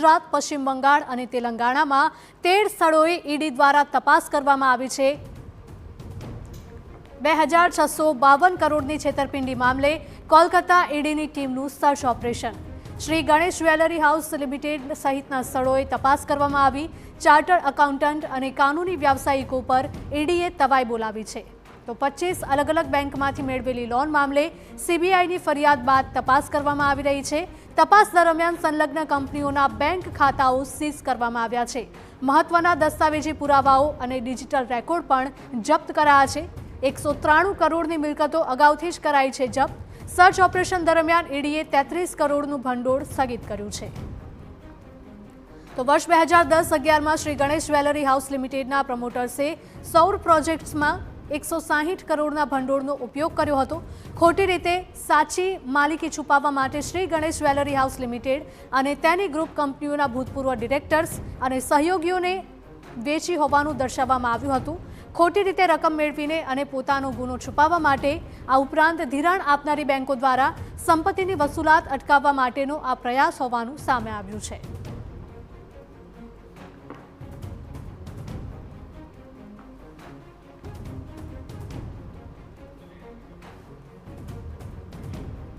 ગુજરાત, પશ્ચિમ બંગાળ અને તેલંગાણામાં 13 સ્થળોએ ઈડી દ્વારા તપાસ કરવામાં આવી છે। 2652 કરોડની છેતરપિંડી મામલે કોલકાતા ઈડીની ટીમનું search operation. Shri Ganesh jewellery house limited સહિતના સ્થળોએ તપાસ કરવામાં આવી। ચાર્ટર્ડ એકાઉન્ટન્ટ અને કાનૂની વ્યાવસાયિકો પર ઈડીએ તવાઈ બોલાવી છે। તો 25 અલગ અલગ બેંકમાંથી મેળવેલી લોન મામલે સીબીઆઈની ફરિયાદ બાદ તપાસ કરવામાં આવી રહી છે। તપાસ દરમિયાન સંલગ્ન કંપનીઓના બેંક ખાતાઓ સીઝ કરવામાં આવ્યા છે। મહત્વના દસ્તાવેજી પુરાવાઓ અને ડિજિટલ રેકોર્ડ પણ જપ્ત કરાયા છે। 193 કરોડની મિલકતો અગાઉથી જ કરાઈ છે જપ્ત। સર્ચ ઓપરેશન દરમિયાન ઈડીએ 33 કરોડનું ભંડોળ સ્થગિત કર્યું છે। તો વર્ષ 2010-11માં શ્રી ગણેશ જ્વેલરી હાઉસ લિમિટેડના પ્રમોટર્સે સૌર પ્રોજેક્ટ્સમાં 160 કરોડના ભંડોળનો ઉપયોગ કર્યો હતો। ખોટી રીતે સાચી માલિકી છુપાવવા માટે Shri Ganesh jewellery house limited અને તેની ગ્રુપ કંપનીઓના ભૂતપૂર્વ ડિરેક્ટર્સ અને સહયોગીઓને વેચી હોવાનું દર્શાવવામાં આવ્યું હતું। ખોટી રીતે રકમ મેળવીને અને પોતાનો ગુનો છુપાવવા માટે આ ઉપરાંત ધિરાણ આપનારી બેંકો દ્વારા સંપત્તિની વસૂલાત અટકાવવા માટેનો આ પ્રયાસ હોવાનું સામે આવ્યું છે।